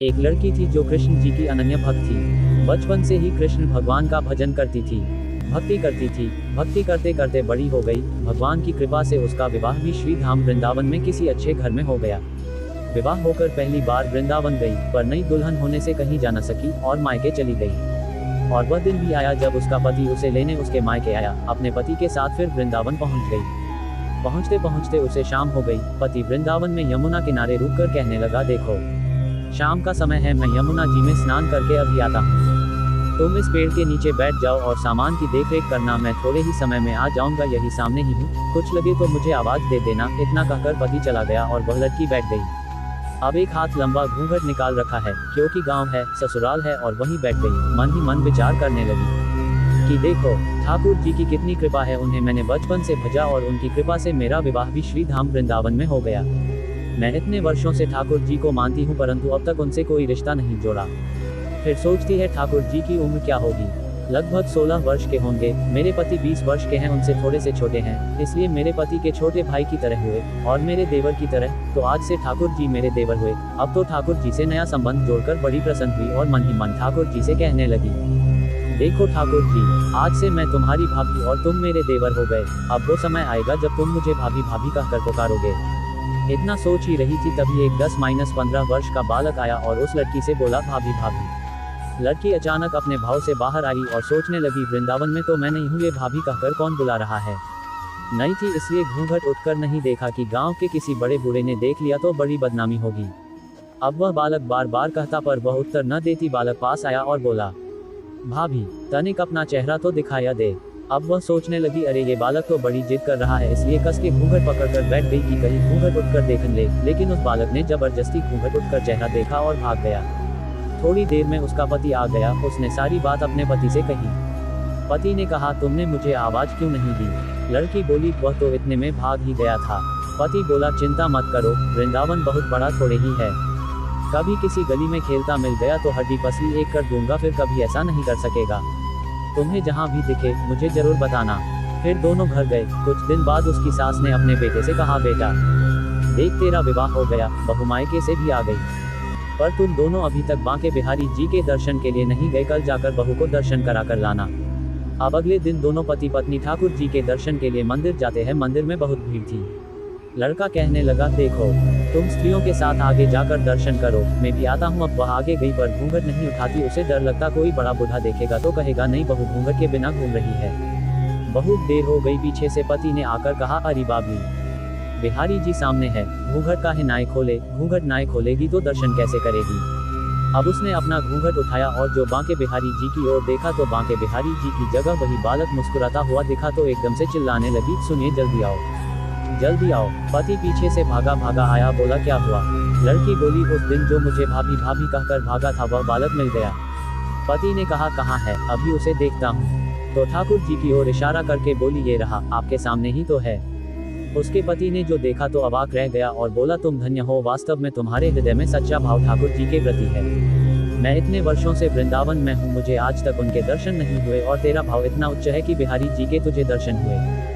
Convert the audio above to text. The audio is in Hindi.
एक लड़की थी जो कृष्ण जी की अनन्य भक्त थी। बचपन से ही कृष्ण भगवान का भजन करती थी, भक्ति करती थी। भक्ति करते करते बड़ी हो गई। भगवान की कृपा से उसका विवाह भी श्री धाम वृंदावन में किसी अच्छे घर में हो गया। विवाह होकर पहली बार वृंदावन गई, पर नई दुल्हन होने से कहीं जा न सकी और मायके चली गई। और वह दिन भी आया जब उसका पति उसे लेने उसके मायके आया। अपने पति के साथ फिर वृंदावन पहुंच गई। पहुंचते पहुंचते उसे शाम हो गई। पति वृंदावन में यमुना किनारे रुककर कहने लगा, देखो शाम का समय है, मैं यमुना जी में स्नान करके अभी आता हूँ। तुम इस पेड़ के नीचे बैठ जाओ और सामान की देखरेख करना, मैं थोड़े ही समय में आ जाऊंगा, यही सामने ही हूँ, कुछ लगे तो मुझे आवाज दे देना। इतना कहकर पति चला गया और वह लड़की बैठ गई। अब एक हाथ लंबा घूंघट निकाल रखा है, क्योंकि गांव है, ससुराल है, और वहीं बैठ गई। मन ही मन विचार करने लगी कि देखो ठाकुर जी की कितनी कृपा है, उन्हें मैंने बचपन से भजा और उनकी कृपा से मेरा विवाह भी श्री धाम वृंदावन में हो गया। मैं इतने वर्षों से ठाकुर जी को मानती हूँ, परंतु अब तक उनसे कोई रिश्ता नहीं जोड़ा। फिर सोचती है ठाकुर जी की उम्र क्या होगी, लगभग 16 वर्ष के होंगे। मेरे पति 20 वर्ष के हैं, उनसे थोड़े से छोटे हैं, इसलिए मेरे पति के छोटे भाई की तरह हुए और मेरे देवर की तरह, तो आज से ठाकुर जी मेरे देवर हुए। अब तो ठाकुर जी से नया संबंध जोड़कर बड़ी प्रसन्न हुई और मन ही मन ठाकुर जी से कहने लगी, देखो ठाकुर जी, आज से मैं तुम्हारी भाभी और तुम मेरे देवर हो गए। अब वो समय आएगा जब तुम मुझे भाभी भाभी कहकर पुकारोगे। इतना सोच ही रही थी तभी एक 10-15 वर्ष का बालक आया और उस लड़की से बोला, भाभी भाभी। लड़की अचानक अपने भाव से बाहर आई और सोचने लगी, वृंदावन में तो मैं नहीं हूँ, ये भाभी कहकर कौन बुला रहा है। नई थी इसलिए घूंघट उठकर नहीं देखा कि गांव के किसी बड़े बूढ़े ने देख लिया तो बड़ी बदनामी होगी। अब वह बालक बार बार कहता पर वह उत्तर न देती। बालक पास आया और बोला, भाभी तनिक अपना चेहरा तो दिखाया दे। अब वह सोचने लगी, अरे ये बालक तो बड़ी जिद कर रहा है, इसलिए कस के घूंघट पकड़कर बैठ गई कि कहीं घूंघट उठकर देख ले। लेकिन उस बालक ने जबरदस्ती घूंघट उठकर चेहरा देखा और भाग गया। थोड़ी देर में उसका पति आ गया। उसने सारी बात अपने पति से कही। पति ने कहा, तुमने मुझे आवाज क्यों नहीं दी। लड़की बोली, वह तो इतने में भाग ही गया था। पति बोला, चिंता मत करो, वृंदावन बहुत बड़ा थोड़े ही है। कभी किसी गली में खेलता मिल गया तो हड्डी पसली एक कर दूंगा, फिर कभी ऐसा नहीं कर सकेगा। तुम्हें जहाँ भी दिखे मुझे जरूर बताना। फिर दोनों घर गए। कुछ दिन बाद उसकी सास ने अपने बेटे से कहा, बेटा देख तेरा विवाह हो गया, बहू मायके से भी आ गई, पर तुम दोनों अभी तक बांके बिहारी जी के दर्शन के लिए नहीं गए, कल जाकर बहू को दर्शन करा कर लाना। अब अगले दिन दोनों पति पत्नी ठाकुर जी के दर्शन के लिए मंदिर जाते हैं। मंदिर में बहुत भीड़ थी। लड़का कहने लगा, देखो तुम स्त्रियों के साथ आगे जाकर दर्शन करो, मैं भी आता हूँ। अब वह आगे गई पर घूंघट नहीं उठाती। उसे डर लगता कोई बड़ा बूढ़ा देखेगा तो कहेगा, नहीं बहू घूंघट के बिना घूम रही है। बहुत देर हो गई। पीछे से पति ने आकर कहा, अरे बाबी, बिहारी जी सामने है, घूंघट का है नाय खोले। घूंघट नाय खोलेगी तो दर्शन कैसे करेगी। अब उसने अपना घूंघट उठाया और जो बांके बिहारी जी की ओर देखा तो बांके बिहारी जी की जगह वही बालक मुस्कुराता हुआ दिखा तो एकदम से चिल्लाने लगी, सुनिए जल्दी आओ जल्दी आओ। पति पीछे से भागा भागा आया, बोला क्या हुआ। लड़की बोली, उस दिन जो मुझे भाभी भाभी कहकर भागा था वह बालक मिल गया। पति ने कहा, कहाँ है, अभी उसे देखता हूँ। तो ठाकुर जी की ओर इशारा करके बोली, ये रहा, आपके सामने ही तो है। उसके पति ने जो देखा तो अवाक रह गया और बोला, तुम धन्य हो, वास्तव में तुम्हारे हृदय में सच्चा भाव ठाकुर जी के प्रति है। मैं इतने वर्षों से वृंदावन में हूँ, मुझे आज तक उनके दर्शन नहीं हुए और तेरा भाव इतना उच्च है कि बिहारी जी के तुझे दर्शन हुए।